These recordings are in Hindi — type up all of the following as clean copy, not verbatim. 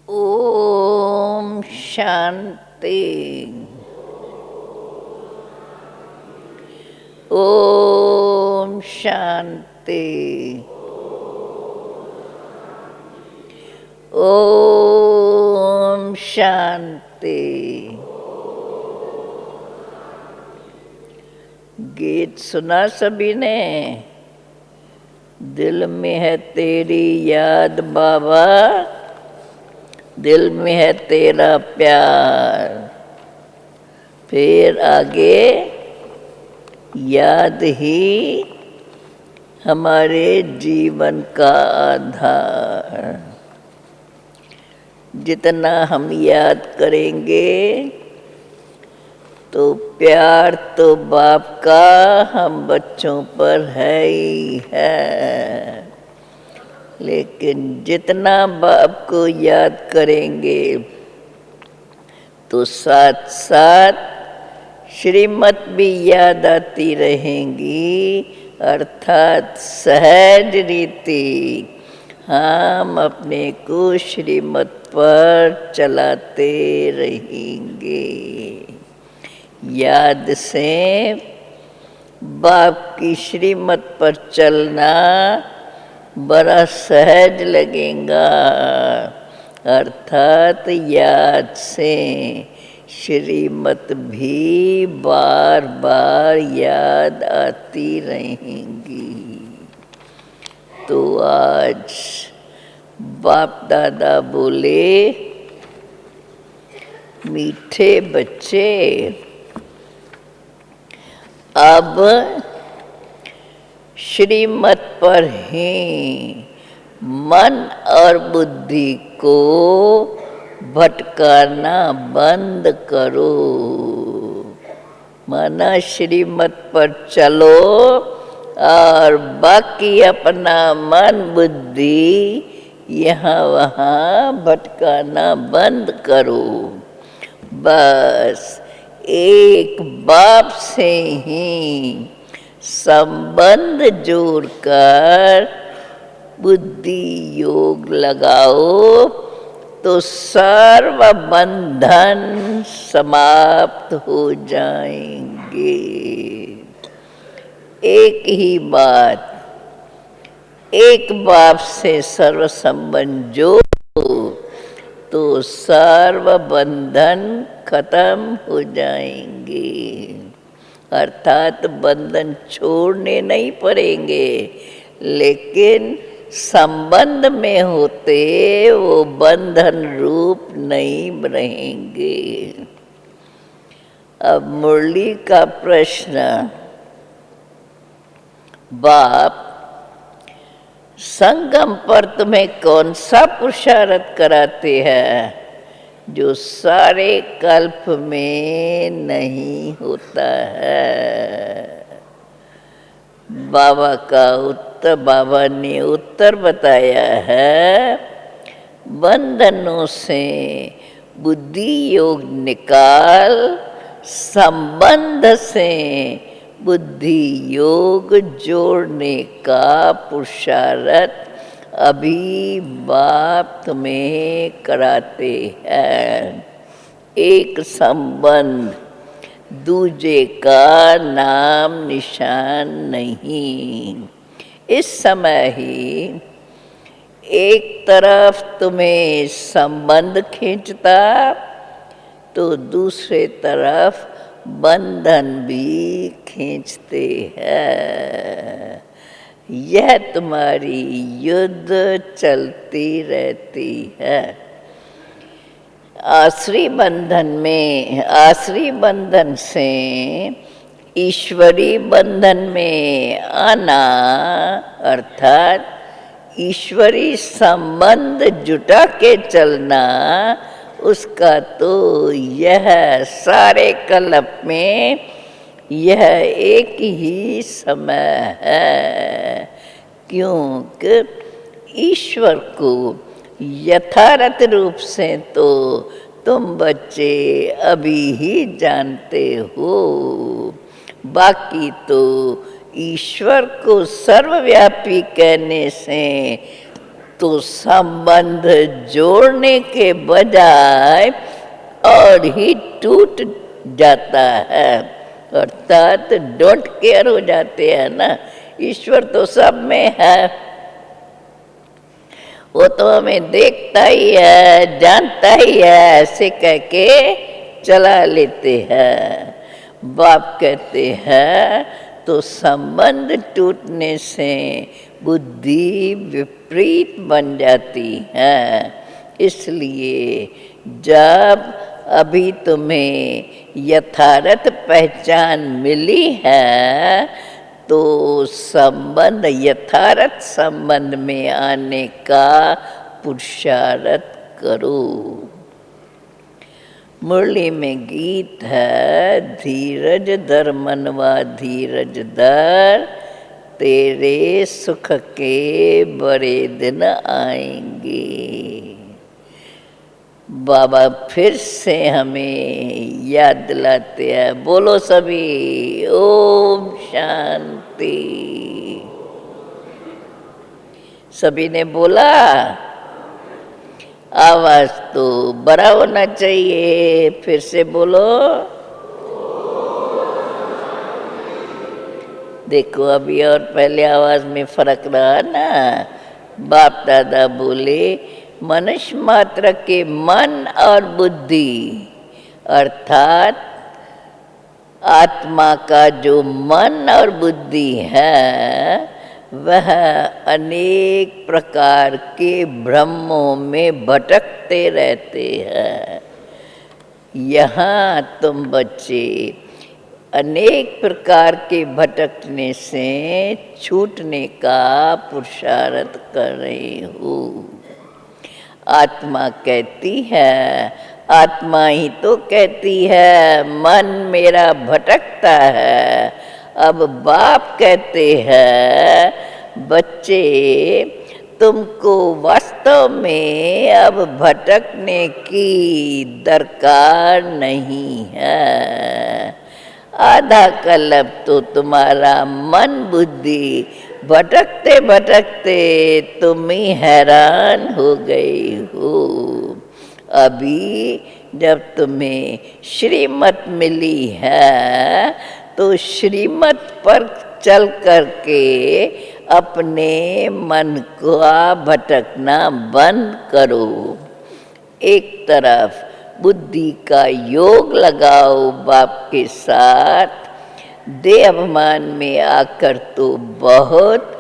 ओम शांति। ओम शांति। ओम शांति। गीत सुना सभी ने? दिल में है तेरी याद बाबा, दिल में है तेरा प्यार। फिर आगे याद ही हमारे जीवन का आधार। जितना हम याद करेंगे तो प्यार तो बाप का हम बच्चों पर है ही है, लेकिन जितना बाप को याद करेंगे तो साथ साथ श्रीमत भी याद आती रहेंगी, अर्थात सहज रीति हम अपने को श्रीमत पर चलाते रहेंगे। याद से बाप की श्रीमत पर चलना बड़ा सहज लगेगा, अर्थात याद से श्रीमत भी बार बार याद आती रहेंगी। तो आज बाप दादा बोले, मीठे बच्चे अब श्रीमत पर ही मन और बुद्धि को भटकाना बंद करो। माना श्रीमत पर चलो और बाकी अपना मन बुद्धि यहाँ वहाँ भटकाना बंद करो। बस एक बाप से ही संबंध जोड़कर बुद्धि योग लगाओ तो सर्व बंधन समाप्त हो जाएंगे। एक ही बात, एक बाप से सर्व संबंध जोड़ो तो सर्व बंधन खत्म हो जाएंगे, अर्थात बंधन छोड़ने नहीं पड़ेंगे, लेकिन संबंध में होते वो बंधन रूप नहीं रहेंगे। अब मुरली का प्रश्न, बाप संगम पर तुम्हें कौन सा पुरुषार्थ कराते हैं जो सारे कल्प में नहीं होता है? बाबा का उत्तर, बाबा ने उत्तर बताया है, बंधनों से बुद्धि योग निकाल, संबंध से बुद्धि योग जोड़ने का पुरुषार्थ अभी बाप तुम्हें कराते हैं। एक संबंध, दूजे का नाम निशान नहीं। इस समय ही एक तरफ तुम्हें संबंध खींचता तो दूसरे तरफ बंधन भी खींचते हैं। यह तुम्हारी युद्ध चलती रहती है। आश्री बंधन में, आश्री बंधन से ईश्वरी बंधन में आना, अर्थात ईश्वरी संबंध जुटा के चलना, उसका तो यह सारे कल्प में यह एक ही समय है, क्योंकि ईश्वर को यथार्थ रूप से तो तुम बच्चे अभी ही जानते हो, बाकी तो ईश्वर को सर्वव्यापी कहने से तो संबंध जोड़ने के बजाय और ही टूट जाता है, अर्थात डोंट केयर हो जाते हैं ना। ईश्वर तो सब में है, वो तो हमें देखता ही है, जानता ही है, ऐसे कह के चला लेते हैं। बाप कहते हैं तो संबंध टूटने से बुद्धि विपरीत बन जाती है। इसलिए जब अभी तुम्हें यथार्थ पहचान मिली है तो संबंध, यथार्थ संबंध में आने का पुरुषार्थ करो। मुरली में गीत है, धीरज धर मनवा धीरज धर, तेरे सुख के बड़े दिन आएंगे। बाबा फिर से हमें याद दिलाते हैं, बोलो सभी ओम शांति। सभी ने बोला, आवाज तो बड़ा होना चाहिए, फिर से बोलो। देखो अभी और पहले आवाज में फर्क रहा ना। बाप दादा बोले मनुष्य मात्र के मन और बुद्धि, अर्थात आत्मा का जो मन और बुद्धि है वह अनेक प्रकार के भ्रमों में भटकते रहते हैं। यहाँ तुम बच्चे अनेक प्रकार के भटकने से छूटने का पुरुषार्थ कर रहे हो। आत्मा कहती है, आत्मा ही तो कहती है मन मेरा भटकता है। अब बाप कहते हैं बच्चे तुमको वास्तव में अब भटकने की दरकार नहीं है। आधा कल्प तो तुम्हारा मन बुद्धि भटकते भटकते तुम ही हैरान हो गई हो। अभी जब तुम्हें श्रीमत मिली है तो श्रीमत पर चल करके अपने मन को भटकना बंद करो। एक तरफ बुद्धि का योग लगाओ बाप के साथ। देह अभिमान में आकर तो बहुत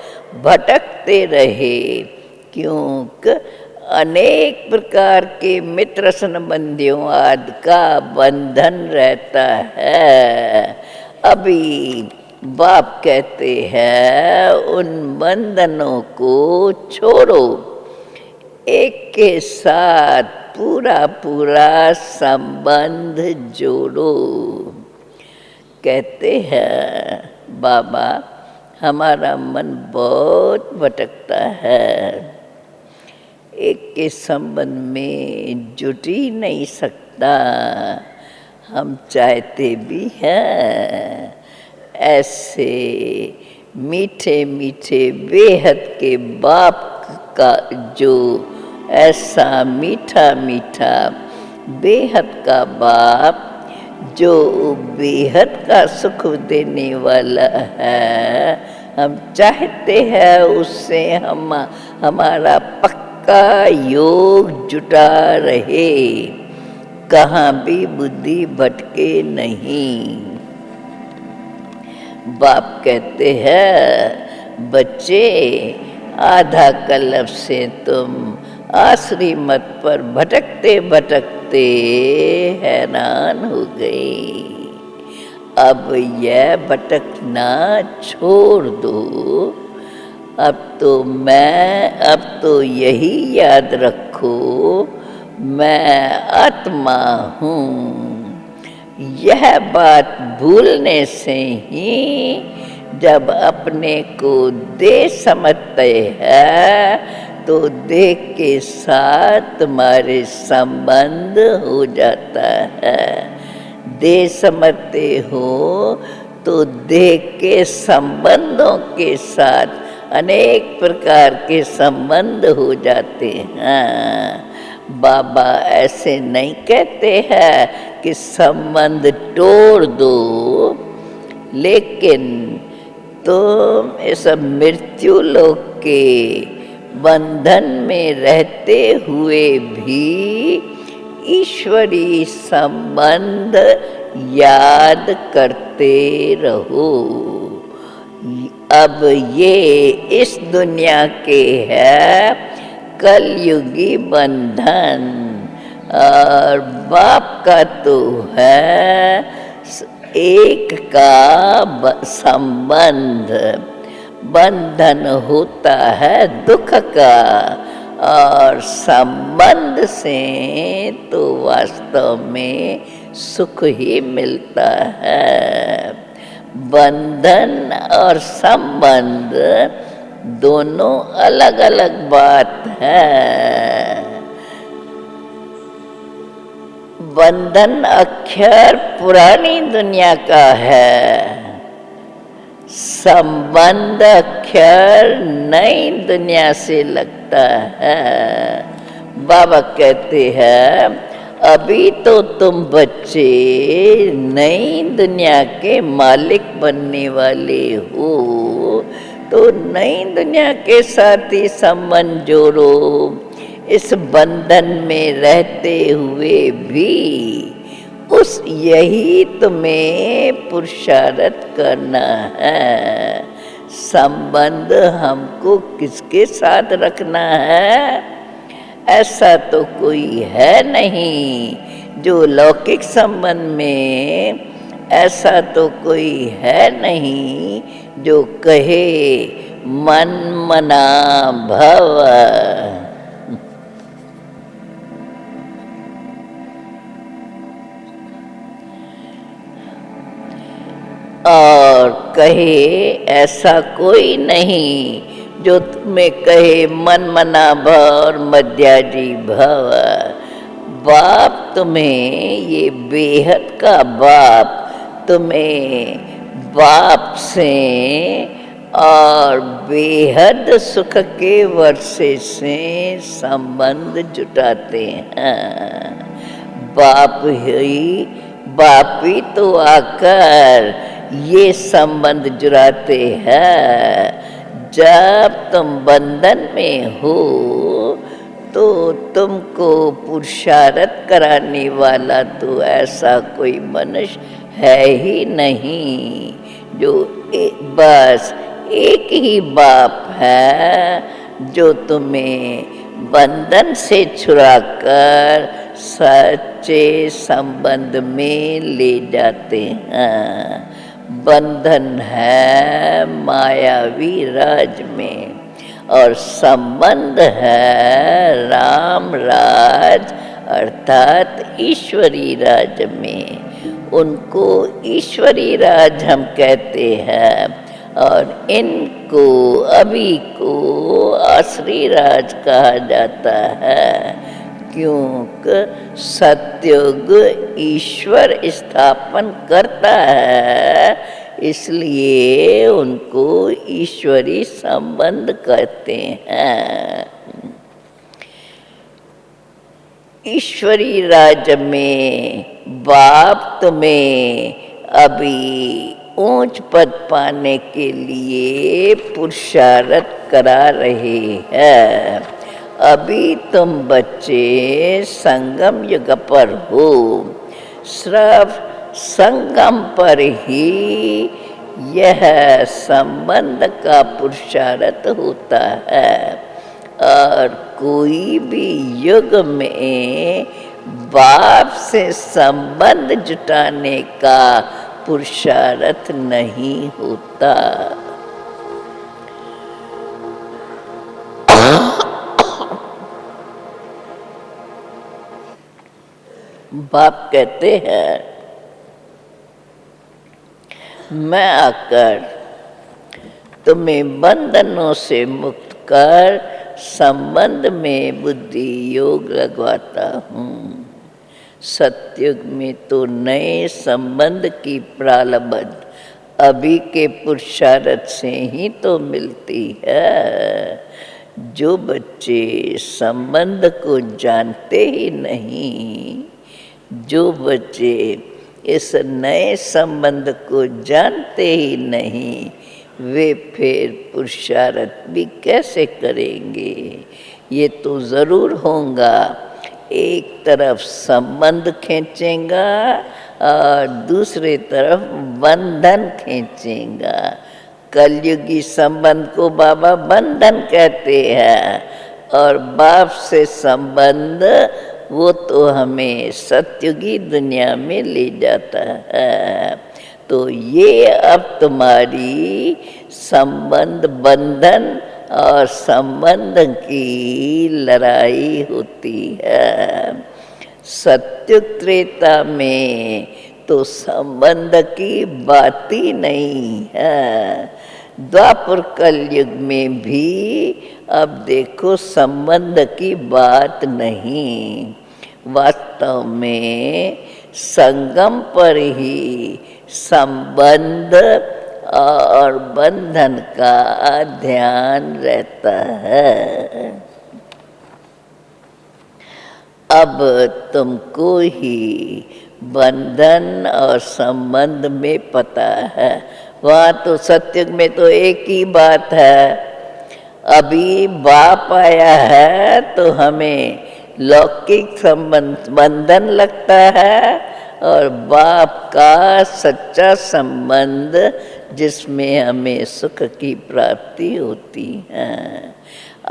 भटकते रहे, क्योंकि अनेक प्रकार के मित्र संबंधियों आदि का बंधन रहता है। अभी बाप कहते हैं उन बंधनों को छोड़ो, एक के साथ पूरा पूरा संबंध जोड़ो। कहते हैं बाबा हमारा मन बहुत भटकता है, एक के संबंध में जुट ही नहीं सकता, हम चाहते भी हैं ऐसे मीठे मीठे बेहद के बाप का जो ऐसा मीठा मीठा बेहद का बाप जो बेहद का सुख देने वाला है, हम चाहते हैं उससे हमारा पक्का योग जुटा रहे, कहाँ भी बुद्धि भटके नहीं। बाप कहते हैं बच्चे आधा कल्प से तुम आसरी मत पर भटकते भटकते हैरान हो गए। अब यह भटकना छोड़ दो। अब तो यही याद रखो मैं आत्मा हूँ। यह बात भूलने से ही जब अपने को देह समझते हैं तो देह के साथ तुम्हारे संबंध हो जाता है। देह समझते हो तो देह के संबंधों के साथ अनेक प्रकार के संबंध हो जाते हैं। बाबा ऐसे नहीं कहते हैं कि संबंध तोड़ दो, लेकिन तुम इस मृत्यु लोक के बंधन में रहते हुए भी ईश्वरीय संबंध याद करते रहो। अब ये इस दुनिया के है कलयुगी बंधन, और बाप का तो है एक का संबंध। बंधन होता है दुख का, और संबंध से तो वास्तव में सुख ही मिलता है। बंधन और संबंध दोनों अलग अलग बात है। बंधन अक्षर पुरानी दुनिया का है, संबंध अक्षर नई दुनिया से लगता है। बाबा कहते हैं अभी तो तुम बच्चे नई दुनिया के मालिक बनने वाले हो, तो नई दुनिया के साथ ही संबंध जोड़ो। इस बंधन में रहते हुए भी उस यही तुम्हें पुरुषार्थ करना है। संबंध हमको किसके साथ रखना है? ऐसा तो कोई है नहीं जो लौकिक संबंध में, ऐसा तो कोई है नहीं जो कहे मन मना भव। और कहे ऐसा कोई नहीं जो तुम्हें कहे मन मना भव और मध्याजी भव। बाप तुम्हें, ये बेहद का बाप तुम्हें बाप से और बेहद सुख के वर्षे से संबंध जुटाते हैं। बाप ही तो आकर ये संबंध जुड़ाते हैं। जब तुम बंधन में हो तो तुमको पुरुषार्थ कराने वाला तो ऐसा कोई मनुष्य है ही नहीं। जो बस एक ही बाप है जो तुम्हें बंधन से छुड़ाकर सच्चे संबंध में ले जाते हैं। बंधन है मायावी राज में, और संबंध है राम राज अर्थात ईश्वरी राज में। उनको ईश्वरी राज हम कहते हैं, और इनको अभी को आसुरी राज कहा जाता है, क्योंकि सतयुग ईश्वर स्थापन करता है, इसलिए उनको ईश्वरी संबंध कहते हैं। ईश्वरी राज में बाप तुम्हें अभी ऊंच पद पाने के लिए पुरुषार्थ करा रहे हैं। अभी तुम बच्चे संगम युग पर हो, सिर्फ संगम पर ही यह संबंध का पुरुषार्थ होता है, और कोई भी युग में बाप से संबंध जुटाने का पुरुषार्थ नहीं होता। बाप कहते हैं मैं आकर तुम्हें बंधनों से मुक्त कर संबंध में बुद्धि योग लगवाता हूँ। सतयुग में तो नए संबंध की प्रारंभ अभी के पुरुषार्थ से ही तो मिलती है। जो बच्चे संबंध को जानते ही नहीं, जो बच्चे इस नए संबंध को जानते ही नहीं, वे फिर पुरुषार्थ भी कैसे करेंगे? ये तो ज़रूर होगा, एक तरफ संबंध खींचेगा और दूसरी तरफ बंधन खींचेगा। कलयुगी संबंध को बाबा बंधन कहते हैं और बाप से संबंध वो तो हमें सत्युगी दुनिया में ले जाता है। तो ये अब तुम्हारी संबंध बंधन और संबंध की लड़ाई होती है। सत्युग त्रेता में तो संबंध की बात ही नहीं है। द्वापर कलयुग में भी अब देखो संबंध की बात नहीं, वास्तव में संगम पर ही संबंध और बंधन का ध्यान रहता है। अब तुमको ही बंधन और संबंध में पता है, वहाँ तो सत्युग में तो एक ही बात है। अभी बाप आया है तो हमें लौकिक संबंध बंधन लगता है और बाप का सच्चा संबंध जिसमें हमें सुख की प्राप्ति होती है।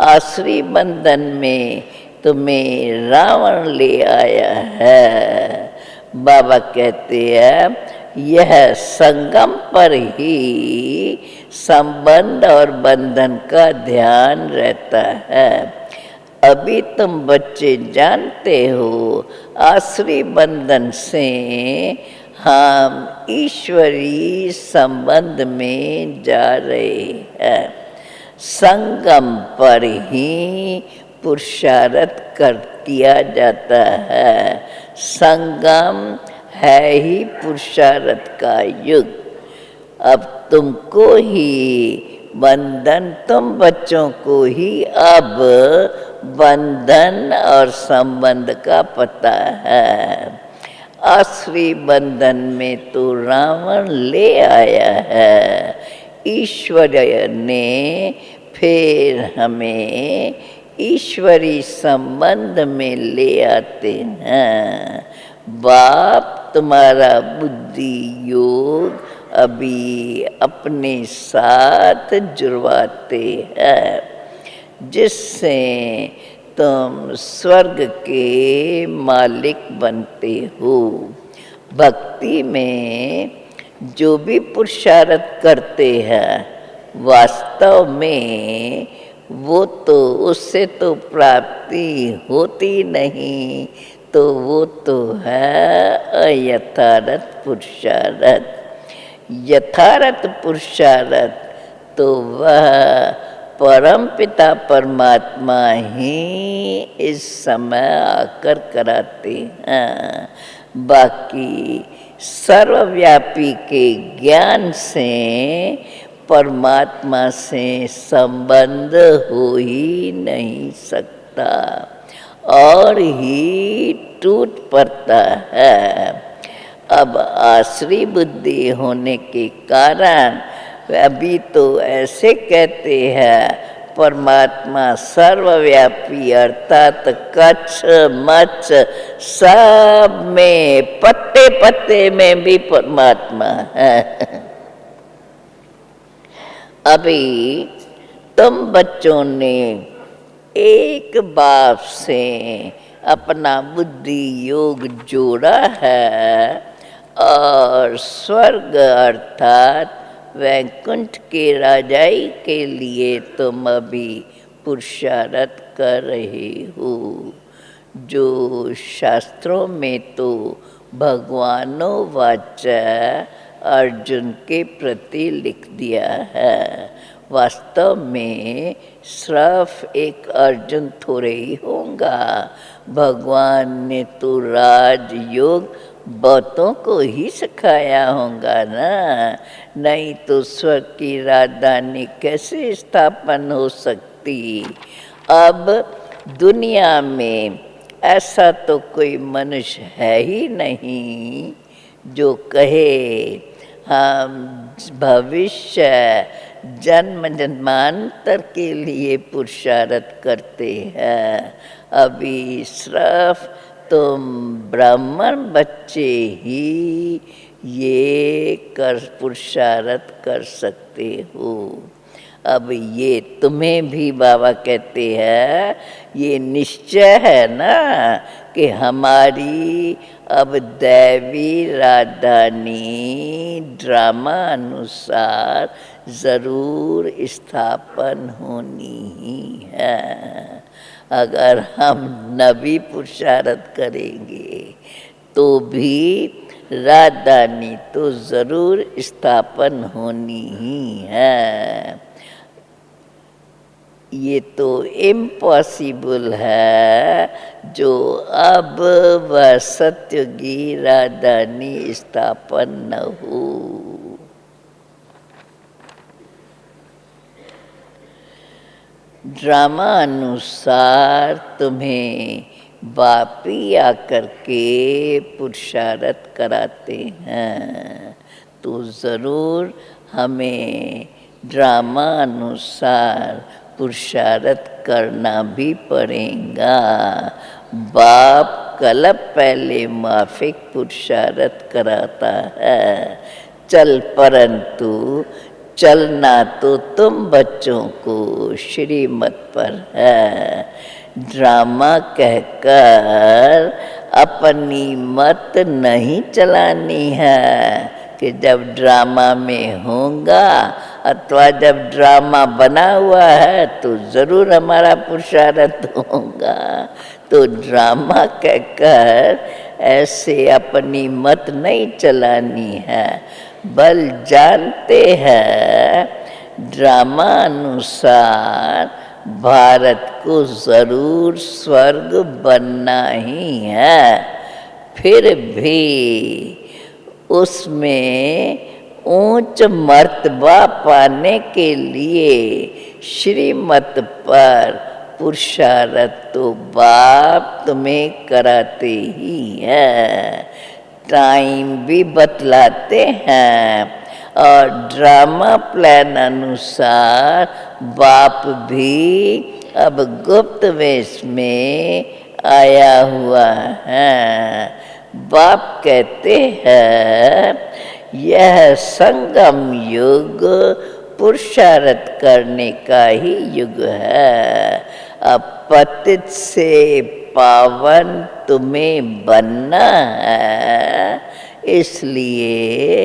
आश्री बंधन में तुम्हें रावण ले आया है। बाबा कहते हैं यह संगम पर ही संबंध और बंधन का ध्यान रहता है। अभी तुम बच्चे जानते हो आश्री बंधन से हम ईश्वरी संबंध में जा रहे हैं। संगम पर ही पुरुषार्थ कर किया जाता है। संगम है ही पुरुषार्थ का युग। अब तुमको ही बंधन, तुम बच्चों को ही अब बंधन और संबंध का पता है। आश्री बंधन में तो रावण ले आया है, ईश्वर ने फिर हमें ईश्वरी संबंध में ले आते हैं। बाप तुम्हारा बुद्धि योग अभी अपने साथ जुड़वाते हैं, जिससे तुम स्वर्ग के मालिक बनते हो। भक्ति में जो भी पुरुषार्थ करते हैं, वास्तव में वो तो उससे तो प्राप्ति होती नहीं, तो वो तो है अयथार्थ पुरुषार्थ। यथार्थ पुरुषार्थ तो वह परम पिता परमात्मा ही इस समय आकर कराते हैं। बाकी सर्वव्यापी के ज्ञान से परमात्मा से संबंध हो ही नहीं सकता और ही टूट पड़ता है। अब आश्री बुद्धि होने के कारण अभी तो ऐसे कहते हैं परमात्मा सर्वव्यापी, अर्थात कच्छ मच्छ सब में, पत्ते पत्ते में भी परमात्मा है। अभी तुम बच्चों ने एक बाप से अपना बुद्धि योग जोड़ा है और स्वर्ग अर्थात वैकुंठ के राजाई के लिए तुम अभी पुरुषार्थ कर रहे हो। जो शास्त्रों में तो भगवानो वाचा अर्जुन के प्रति लिख दिया है, वास्तव में सिर्फ एक अर्जुन थोड़े ही होगा। भगवान ने तो राजयोग बहुतों को ही सिखाया होगा ना, नहीं तो स्वर्ग की राजधानी कैसे स्थापन हो सकती। अब दुनिया में ऐसा तो कोई मनुष्य है ही नहीं जो कहे हम भविष्य जन्म जन्मांतर के लिए पुरुषार्थ करते हैं। अभी सिर्फ तुम ब्राह्मण बच्चे ही ये कर पुरुषार्थ कर सकते हो। अब ये तुम्हें भी बाबा कहते हैं ये निश्चय है ना कि हमारी अब दैवी राजधानी ड्रामा अनुसार ज़रूर स्थापन होनी ही है। अगर हम नबी पुरुषार्थ करेंगे तो भी राजधानी तो ज़रूर स्थापन होनी ही है। ये तो इम्पॉसिबल है जो अब वह सत्य की राजधानी स्थापन न हो। ड्रामा अनुसार तुम्हें वापी आकर के पुरुषार्थ कराते हैं तो ज़रूर हमें ड्रामा अनुसार पुरुषार्थ करना भी पड़ेगा। बाप कल्प पहले माफिक पुरुषार्थ कराता है। चल परंतु चलना तो तुम बच्चों को श्रीमत पर है। ड्रामा कहकर अपनी मत नहीं चलानी है कि जब ड्रामा में होगा अथवा जब ड्रामा बना हुआ है तो ज़रूर हमारा पुरुषार्थ होगा। तो ड्रामा कहकर ऐसे अपनी मत नहीं चलानी है, बल जानते हैं ड्रामा अनुसार भारत को ज़रूर स्वर्ग बनना ही है। फिर भी उसमें ऊंच मर्तबा पाने के लिए श्रीमत पर पुरुषार्थ तो बाप तुम्हें कराते ही है। टाइम भी बतलाते हैं और ड्रामा प्लान अनुसार बाप भी अब गुप्त वेश में आया हुआ है। बाप कहते हैं यह संगम युग पुरुषार्थ करने का ही युग है। अब पतित से पावन तुम्हें बनना है, इसलिए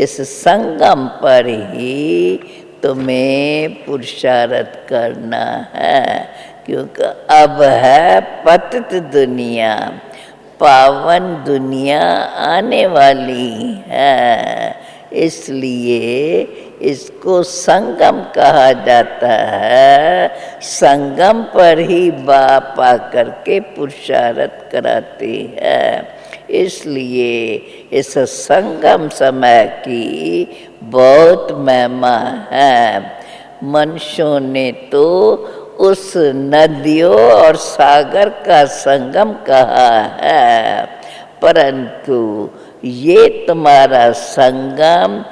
इस संगम पर ही तुम्हें पुरुषार्थ करना है। क्योंकि अब है पतित दुनिया, पावन दुनिया आने वाली है, इसलिए इसको संगम कहा जाता है। संगम पर ही बाप आकर के पुरुषार्थ कराते हैं, इसलिए इस संगम समय की बहुत महिमा है। मनुष्यों ने तो उस नदियों और सागर का संगम कहा है, परंतु ये तुम्हारा संगम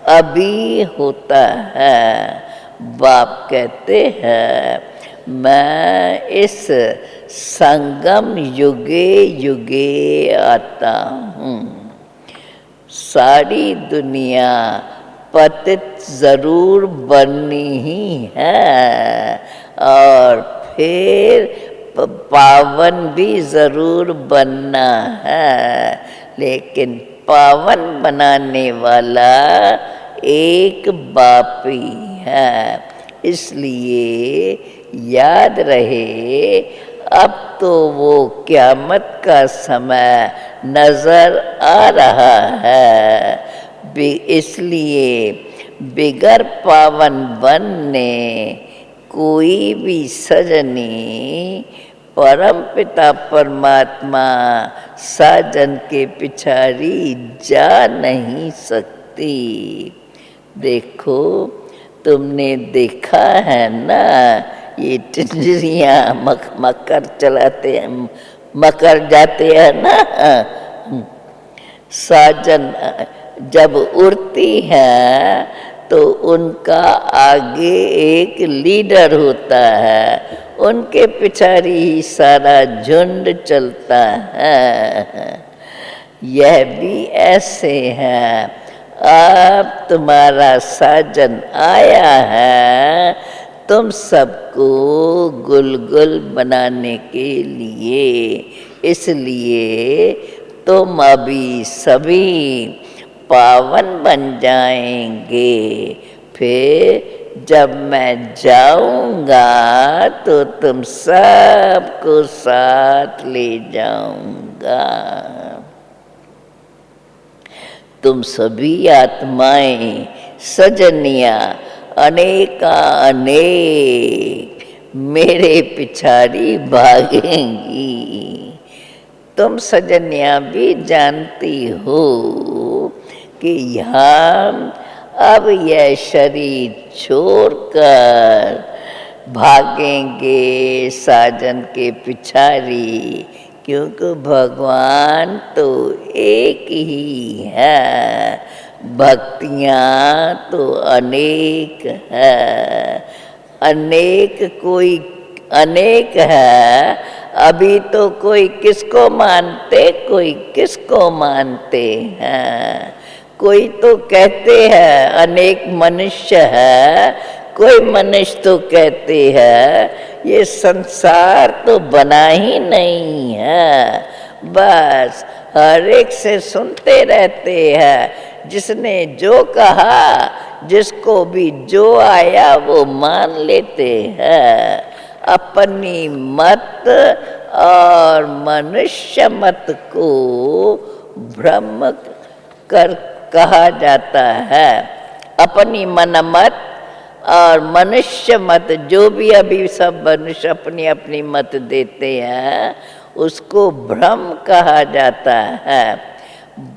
अभी होता है। बाप कहते हैं मैं इस संगम युगे युगे आता हूँ। सारी दुनिया पतित ज़रूर बननी ही है और फिर पावन भी ज़रूर बनना है, लेकिन पावन बनाने वाला एक बाप ही है। इसलिए याद रहे अब तो वो क़यामत का समय नज़र आ रहा है। इसलिए बिगर पावन बनने कोई भी सजनी परम पिता परमात्मा साजन के पिछाड़ी जा नहीं सकती। देखो तुमने देखा है ना, ये टिंडरियाँ मकर चलाते हैं, मकर जाते हैं ना, साजन जब उड़ती है तो उनका आगे एक लीडर होता है, उनके पिछाड़ी ही सारा झुंड चलता है। यह भी ऐसे है, अब तुम्हारा साजन आया है तुम सबको गुलगुल बनाने के लिए, इसलिए तुम अभी सभी पावन बन जाएंगे। फिर जब मैं जाऊंगा तो तुम सबको साथ ले जाऊंगा। तुम सभी आत्माएं सजनियां अनेका अनेक मेरे पिछाड़ी भागेंगी। तुम सजनियां भी जानती हो कि हम अब यह शरीर छोड़कर भागेंगे साजन के पिछाड़ी, क्योंकि भगवान तो एक ही है, भक्तियाँ तो अनेक है, अनेक कोई अनेक है। अभी तो कोई किसको मानते, कोई किसको मानते हैं। कोई तो कहते हैं अनेक मनुष्य है, कोई मनुष्य तो कहते हैं ये संसार तो बना ही नहीं है। बस हर एक से सुनते रहते हैं, जिसने जो कहा, जिसको भी जो आया वो मान लेते हैं। अपनी मत और मनुष्य मत को ब्रह्म कर कहा जाता है। अपनी मन मत और मनुष्य मत, जो भी अभी सब मनुष्य अपनी अपनी मत देते हैं, उसको भ्रम कहा जाता है।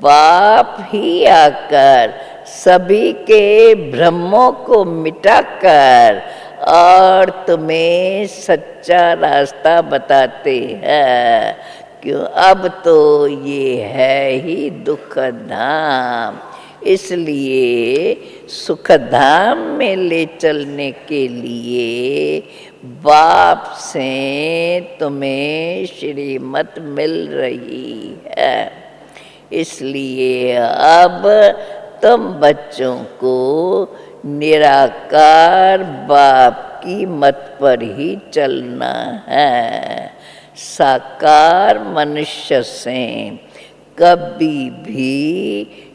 बाप ही आकर सभी के भ्रमों को मिटाकर और तुम्हें सच्चा रास्ता बताते हैं। क्यों, अब तो ये है ही दुख धाम, इसलिए सुख धाम में ले चलने के लिए बाप से तुम्हें श्रीमत मिल रही है। इसलिए अब तुम बच्चों को निराकार बाप की मत पर ही चलना है। साकार मनुष्य से कभी भी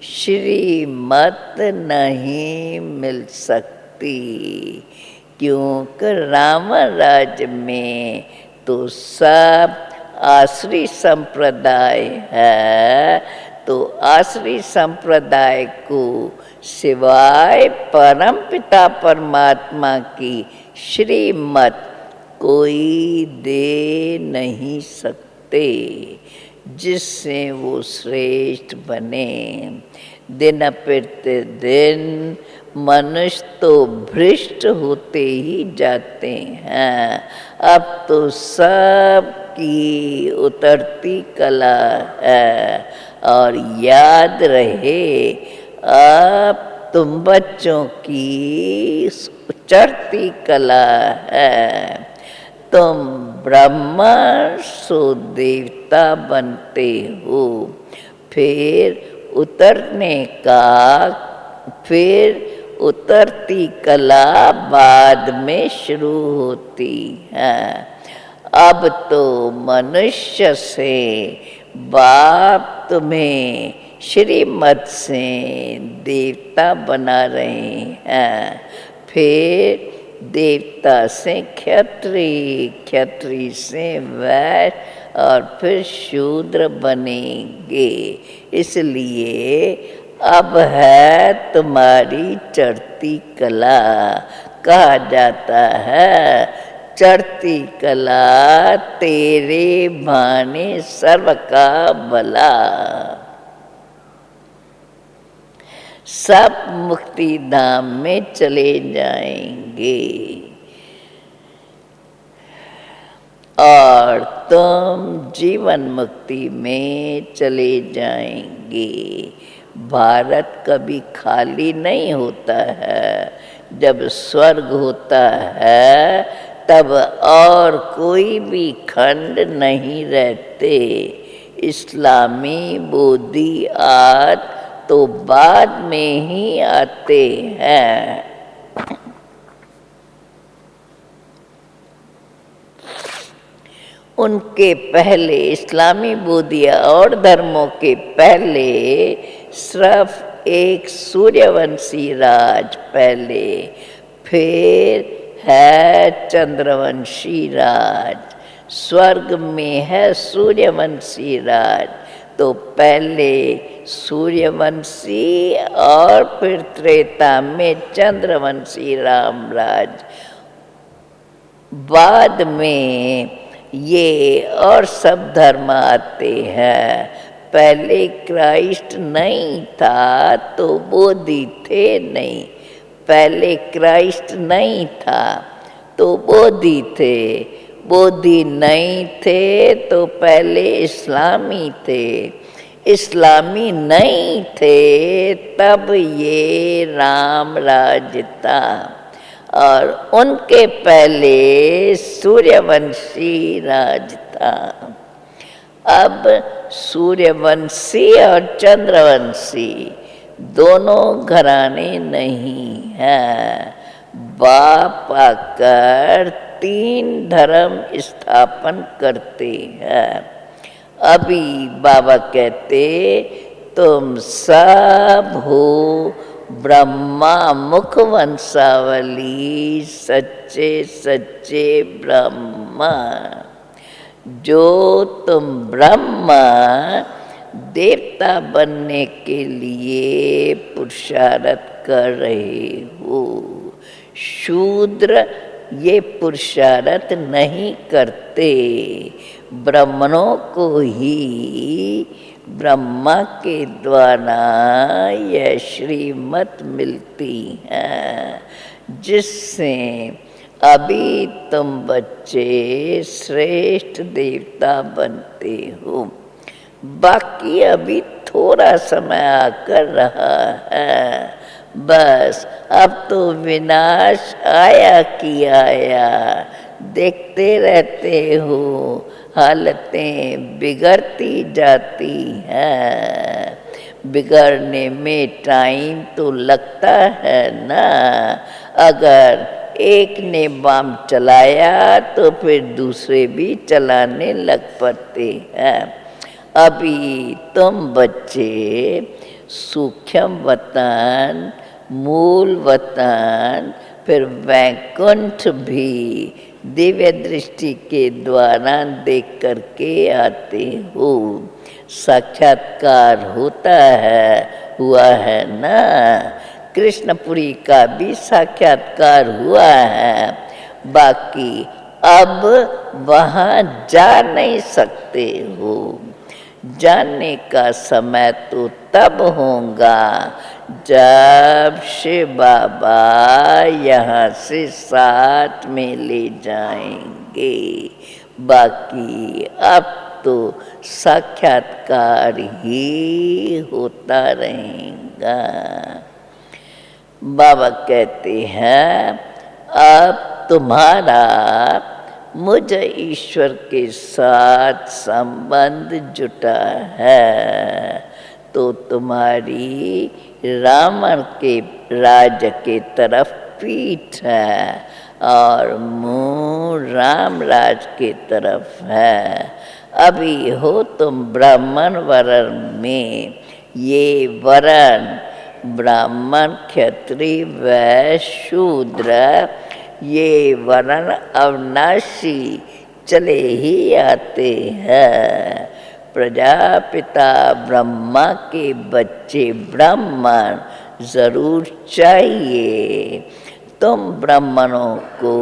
श्रीमत नहीं मिल सकती, क्योंकि राम राज्य में तो सब आश्री संप्रदाय है। तो आश्री संप्रदाय को सिवाय परम पिता परमात्मा की श्रीमत कोई दे नहीं सकते, जिससे वो श्रेष्ठ बने। दिन प्रतिदिन मनुष्य तो भ्रष्ट होते ही जाते हैं। अब तो सब की उतरती कला है, और याद रहे अब तुम बच्चों की चढ़ती कला है। तुम ब्रह्मा सो देवता बनते हो, फिर उतरती कला बाद में शुरू होती है। अब तो मनुष्य से बाप तुम्हें श्रीमत से देवता बना रहे हैं, फिर देवता से क्षत्रिय, क्षत्रिय से वैश्य और फिर शूद्र बनेंगे। इसलिए अब है तुम्हारी चढ़ती कला। कहा जाता है चढ़ती कला तेरे भाने सर्व का भला। सब मुक्ति धाम में चले जाएंगे और तुम जीवन मुक्ति में चले जाएंगे। भारत कभी खाली नहीं होता है। जब स्वर्ग होता है तब और कोई भी खंड नहीं रहते। इस्लामी बोधी आदि तो बाद में ही आते हैं। उनके पहले इस्लामी बोधिया और धर्मों के पहले सिर्फ एक सूर्यवंशी राज पहले, फिर है चंद्रवंशी राज। स्वर्ग में है सूर्यवंशी राज, तो पहले सूर्यवंशी और फिर त्रेता में चंद्रवंशी रामराज। बाद में ये और सब धर्म आते हैं। पहले क्राइस्ट नहीं था तो बोधि थे नहीं। पहले क्राइस्ट नहीं था तो बोधि थे। बोधि नहीं थे तो पहले इस्लामी थे। इस्लामी नहीं थे तब ये राम राज था। और उनके पहले सूर्यवंशी राज था। अब सूर्यवंशी और चंद्रवंशी दोनों घराने नहीं हैं। बाप आकर 3 धर्म स्थापन करते हैं। अभी बाबा कहते तुम सब हो ब्रह्मा मुख वंशावली, सच्चे सच्चे ब्रह्मा। जो तुम ब्रह्मा देवता बनने के लिए पुरुषार्थ कर रहे हो। शूद्र ये पुरुषार्थ नहीं करते। ब्राह्मणों को ही ब्रह्मा के द्वारा यह श्रीमत मिलती है, जिससे अभी तुम बच्चे श्रेष्ठ देवता बनते हो। बाकी अभी थोड़ा समय आकर रहा है। बस अब तो विनाश आया कि आया। देखते रहते हो हालतें बिगड़ती जाती हैं। बिगड़ने में टाइम तो लगता है ना। अगर एक ने बम चलाया तो फिर दूसरे भी चलाने लग पड़ते हैं। अभी तुम बच्चे सूक्ष्म वतन, मूल वतन, फिर वैकुंठ भी दिव्य दृष्टि के द्वारा देख करके आते हो। साक्षात्कार होता है, हुआ है ना। कृष्णपुरी का भी साक्षात्कार हुआ है। बाकी अब वहाँ जा नहीं सकते हो। जाने का समय तो तब होगा जब शिव बाबा यहाँ से साथ में ले जाएंगे। बाकी अब तो साक्षात्कार ही होता रहेगा। बाबा कहते हैं अब तुम्हारा मुझ ईश्वर के साथ संबंध जुटा है, तो तुम्हारी रावण के राज के तरफ पीठ है और मुंह राम राज के तरफ है। अभी हो तुम ब्राह्मण वर्ण में। ये वर्ण ब्राह्मण, क्षत्रिय, वैश्य, शूद्र, ये वर्ण अविनाशी चले ही आते हैं। प्रजापिता ब्रह्मा के बच्चे ब्राह्मण जरूर चाहिए। तुम ब्राह्मणों को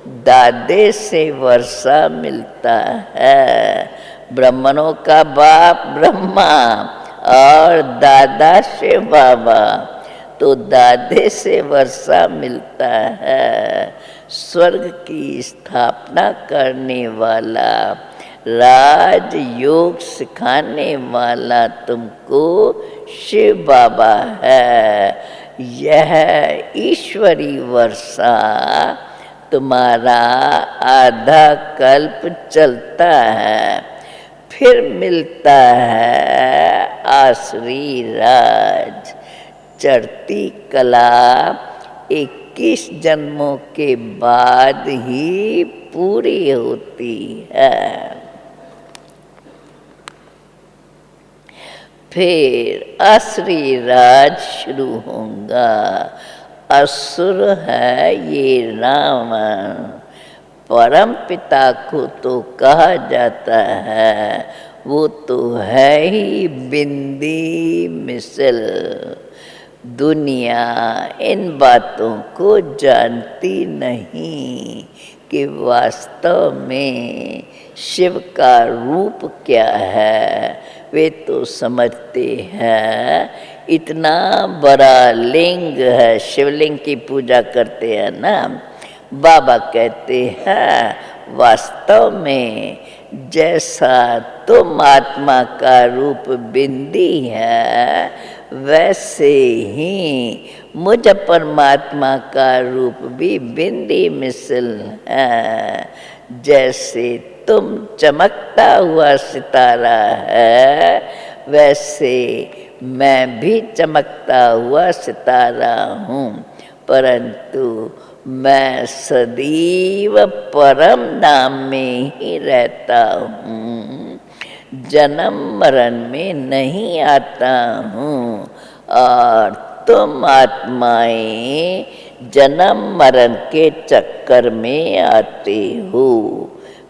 दादे से वर्षा मिलता है। ब्राह्मणों का बाप ब्रह्मा और दादा से बाबा, तो दादे से वर्षा मिलता है। स्वर्ग की स्थापना करने वाला, राज योग सिखाने वाला तुमको शिव बाबा है। यह ईश्वरी वर्षा तुम्हारा आधा कल्प चलता है, फिर मिलता है आसुरी राज। चढ़ती कला 21 जन्मों के बाद ही पूरी होती है। फिर आसुरी राज शुरू होगा। असुर है ये रावण, परम पिता को तो कहा जाता है, वो तो है ही बिंदी मिसल। दुनिया इन बातों को जानती नहीं कि वास्तव में शिव का रूप क्या है। वे तो समझते हैं इतना बड़ा लिंग है, शिवलिंग की पूजा करते हैं ना। बाबा कहते हैं वास्तव में जैसा तुम आत्मा का रूप बिंदी है, वैसे ही मुझ परमात्मा का रूप भी बिंदी मिसल है। जैसे तुम चमकता हुआ सितारा है, वैसे मैं भी चमकता हुआ सितारा हूँ, परंतु मैं सदैव परम धाम में ही रहता हूँ, जन्म मरण में नहीं आता हूँ। और तुम आत्माएं जन्म मरण के चक्कर में आते हो।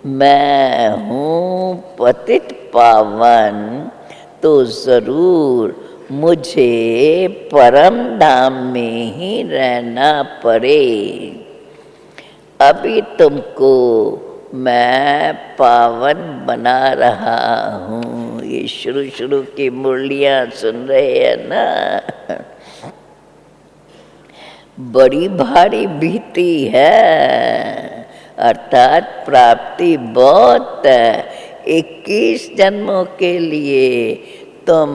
मैं हूँ पतित पावन, तो ज़रूर मुझे परम धाम में ही रहना पड़े। अभी तुमको मैं पावन बना रहा हूँ। ये शुरू की मुरलियाँ सुन रहे हैं ना, बड़ी भारी भीति है, अर्थात प्राप्ति बहुत है। 21 जन्मों के लिए तुम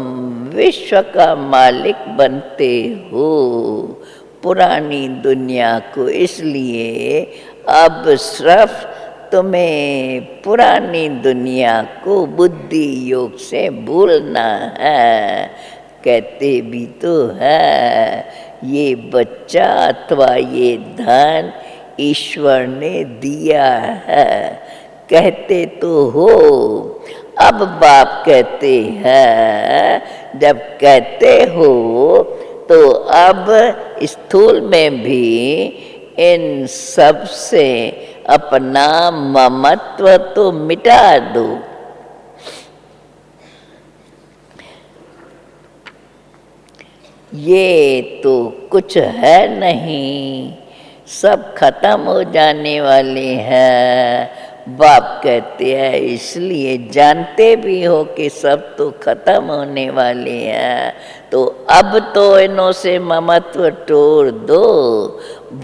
विश्व का मालिक बनते हो। पुरानी दुनिया को इसलिए अब सिर्फ तुम्हें पुरानी दुनिया को बुद्धि योग से भूलना है। कहते भी तो है ये बच्चा अथवा ये धन ईश्वर ने दिया है, कहते तो हो। अब बाप कहते हैं जब कहते हो तो अब स्थूल में भी इन सब से अपना ममत्व तो मिटा दो। ये तो कुछ है नहीं, सब खत्म हो जाने वाले हैं। बाप कहते हैं इसलिए जानते भी हो कि सब तो खत्म होने वाले हैं, तो अब तो इनों से ममत्व तोड़ दो।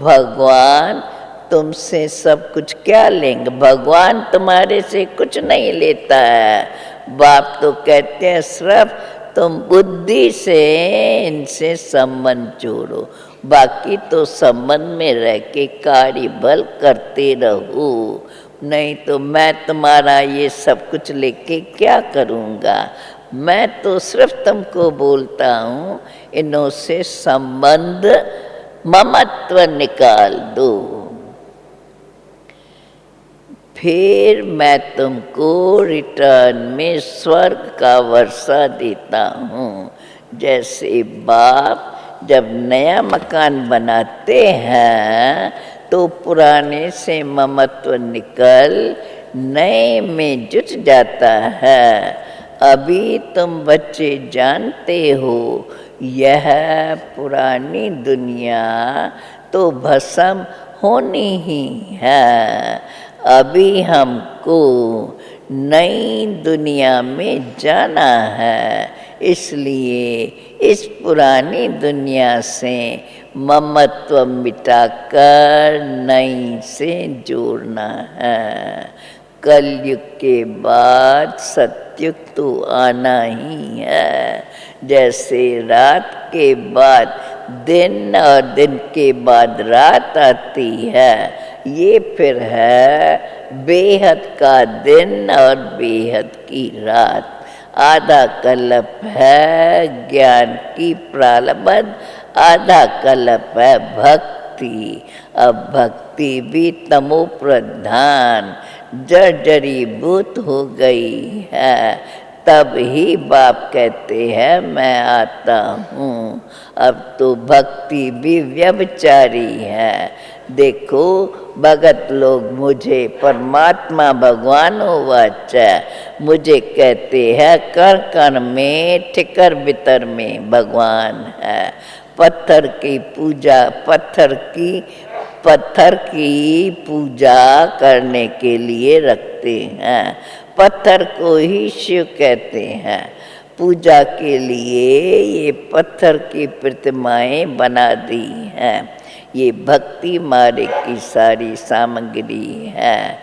भगवान तुमसे सब कुछ क्या लेंगे, भगवान तुम्हारे से कुछ नहीं लेता है। बाप तो कहते हैं सिर्फ तुम बुद्धि से इनसे संबंध जोड़ो, बाकी तो संबंध में रह के कार्य बल करते रहो। नहीं तो मैं तुम्हारा ये सब कुछ लेके क्या करूँगा। मैं तो सिर्फ तुमको बोलता हूँ इनों से संबंध ममत्व निकाल दो, फिर मैं तुमको रिटर्न में स्वर्ग का वर्षा देता हूँ। जैसे बाप जब नया मकान बनाते हैं तो पुराने से ममत्व निकल नए में जुट जाता है। अभी तुम बच्चे जानते हो यह पुरानी दुनिया तो भस्म होनी ही है। अभी हमको नई दुनिया में जाना है, इसलिए इस पुरानी दुनिया से ममत्व मिटाकर नई से जोड़ना है। कलयुग के बाद सतयुग तो आना ही है। जैसे रात के बाद दिन और दिन के बाद रात आती है, ये फिर है बेहद का दिन और बेहद की रात। आधा कल्प है ज्ञान की प्रारब्ध, आधा कल्प है भक्ति। अब भक्ति भी तमो प्रधान जर्जरीभूत हो गई है। तब ही बाप कहते हैं मैं आता हूँ। अब तो भक्ति भी व्यभिचारी है। देखो भगत लोग मुझे परमात्मा भगवान वाचा मुझे कहते हैं कर कण में ठिकर बितर में भगवान है। पत्थर की पूजा पत्थर की पूजा करने के लिए रखते हैं। पत्थर को ही शिव कहते हैं। पूजा के लिए ये पत्थर की प्रतिमाएं बना दी हैं। ये भक्ति मार्ग की सारी सामग्री है।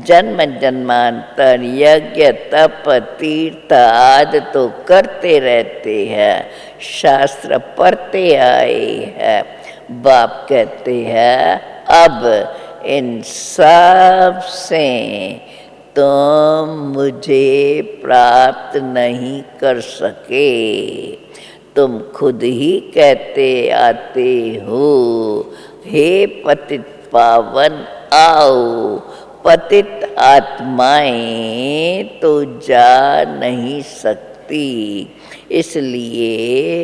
जन्म जन्मांतर यज्ञ तप तीर्थ आदि तो करते रहते हैं, शास्त्र पढ़ते आए हैं। बाप कहते हैं अब इन सब से तुम मुझे प्राप्त नहीं कर सके। तुम खुद ही कहते आते हो हे पतित पावन आओ। पतित आत्माएं तो जा नहीं सकती, इसलिए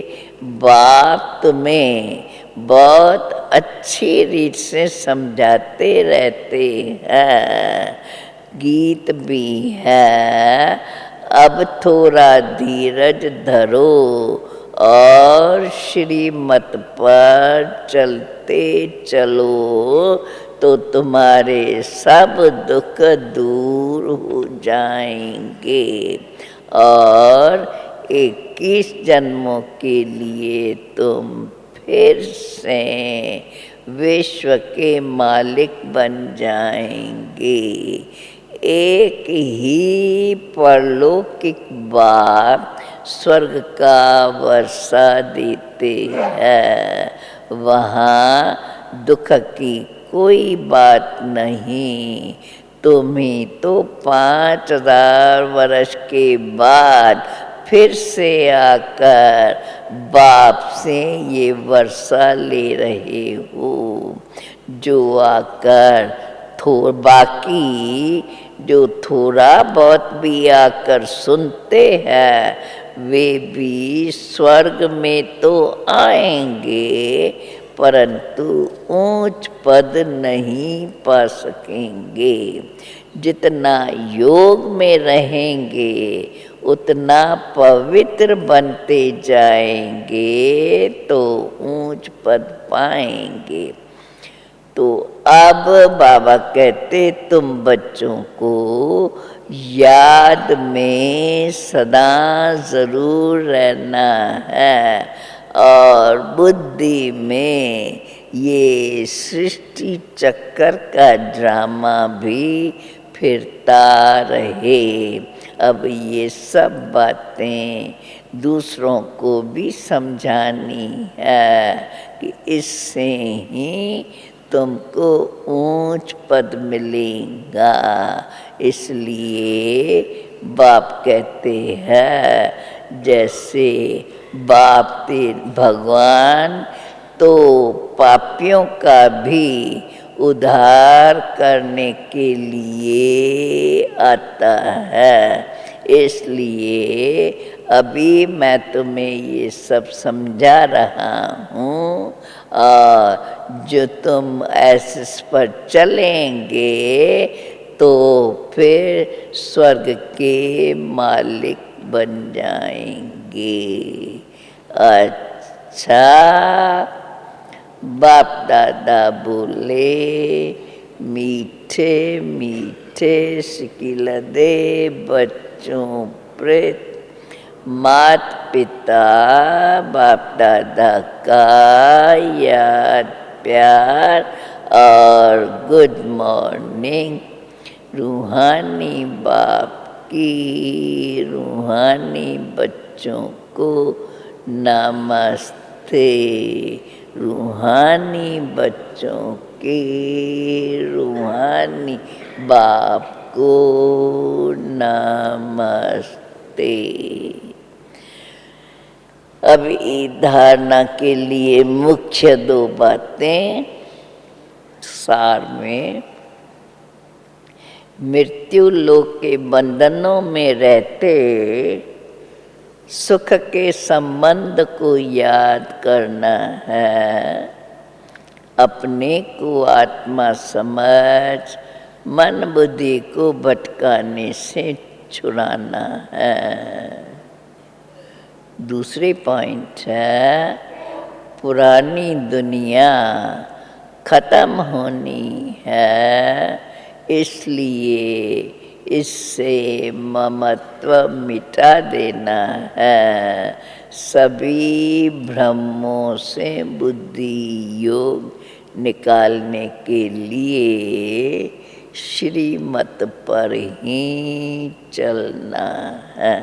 बाप तुम्हें बहुत अच्छी रीत से समझाते रहते हैं। गीत भी है अब थोड़ा धीरज धरो और श्रीमत पर चलते चलो तो तुम्हारे सब दुख दूर हो जाएंगे और 21 जन्मों के लिए तुम फिर से विश्व के मालिक बन जाएंगे। एक ही परलौकिक बाप स्वर्ग का वर्षा देते हैं, वहाँ दुख की कोई बात नहीं। तुम्हें तो 5000 वर्ष के बाद फिर से आकर बाप से ये वर्षा ले रहे हो। जो आकर बाकी जो थोड़ा बहुत भी आकर सुनते हैं वे भी स्वर्ग में तो आएंगे, परंतु ऊंच पद नहीं पा सकेंगे। जितना योग में रहेंगे उतना पवित्र बनते जाएंगे तो ऊंच पद पाएंगे। तो अब बाबा कहते तुम बच्चों को याद में सदा जरूर रहना है और बुद्धि में ये सृष्टि चक्कर का ड्रामा भी फिरता रहे। अब ये सब बातें दूसरों को भी समझानी है कि इससे ही तुमको ऊंच पद मिलेगा। इसलिए बाप कहते हैं जैसे बाप भगवान तो पापियों का भी उद्धार करने के लिए आता है। इसलिए अभी मैं तुम्हें ये सब समझा रहा हूँ और जो तुम ऐसे पर चलेंगे तो फिर स्वर्ग के मालिक बन जाएंगे। अच्छा, बाप दादा बोले, मीठे मीठे सिकिलदे बच्चों प्रेत, मात पिता बाप दादा का याद प्यार और गुड मॉर्निंग। रूहानी बाप की रूहानी बच्चों को नमस्ते। रूहानी बच्चों के रूहानी बाप को नमस्ते। अब इस धारणा के लिए मुख्य 2 बातें सार में। मृत्यु लोक के बंधनों में रहते सुख के संबंध को याद करना है, अपने को आत्मा समझ मन बुद्धि को भटकाने से छुड़ाना है। दूसरी पॉइंट है, पुरानी दुनिया खत्म होनी है, इसलिए इससे ममत्व मिटा देना है। सभी भ्रमों से बुद्धि योग निकालने के लिए श्रीमत पर ही चलना है।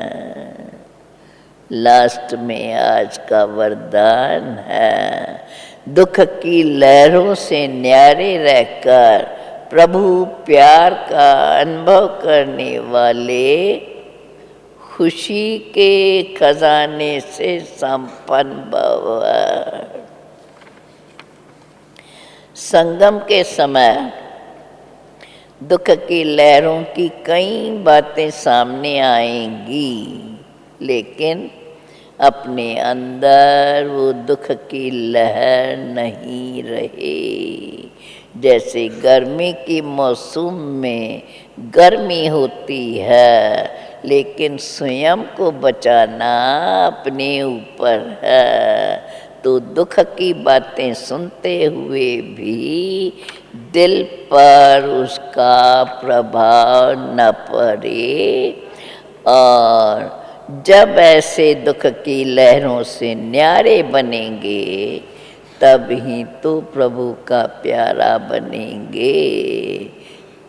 लास्ट में आज का वरदान है, दुख की लहरों से न्यारे रहकर प्रभु प्यार का अनुभव करने वाले खुशी के खजाने से संपन्न भव। संगम के समय दुख की लहरों की कई बातें सामने आएंगी, लेकिन अपने अंदर वो दुख की लहर नहीं रहे। जैसे गर्मी की मौसम में गर्मी होती है, लेकिन स्वयं को बचाना अपने ऊपर है। तो दुख की बातें सुनते हुए भी दिल पर उसका प्रभाव न पड़े, और जब ऐसे दुख की लहरों से न्यारे बनेंगे तब ही तो प्रभु का प्यारा बनेंगे।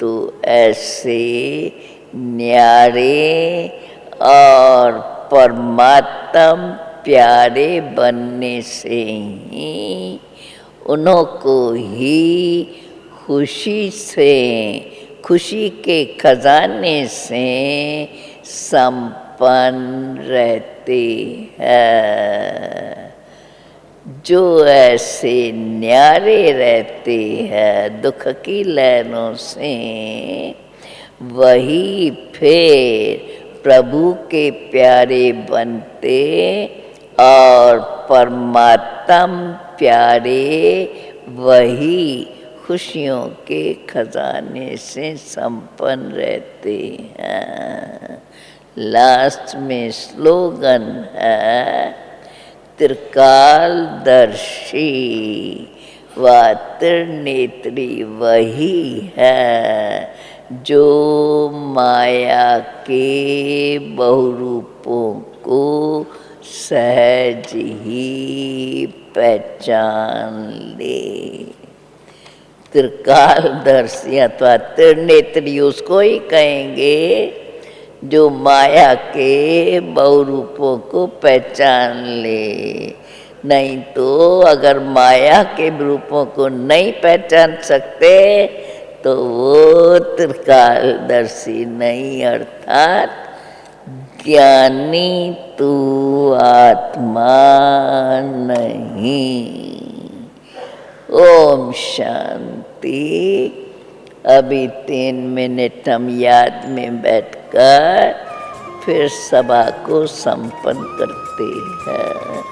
तो ऐसे न्यारे और परमात्म प्यारे बनने से ही उन्हों को ही खुशी से, खुशी के खजाने से संपन्न रहते हैं। जो ऐसे न्यारे रहते हैं दुख की लहरों से, वही फिर प्रभु के प्यारे बनते और परमात्म प्यारे वही खुशियों के खजाने से संपन्न रहते हैं। लास्ट में स्लोगन है, त्रिकालदर्शी व त्रिनेत्री वही है जो माया के बहुरूपों को सहज ही पहचान ले। त्रिकालदर्शी अथवा त्रिनेत्री उसको ही कहेंगे जो माया के बहुरूपों को पहचान ले। नहीं तो अगर माया के रूपों को नहीं पहचान सकते तो वो त्रिकालदर्शी नहीं, अर्थात ज्ञानी तू आत्मा नहीं। ओम शांति। अभी 3 मिनट हम याद में बैठकर फिर सभा को संपन्न करते हैं।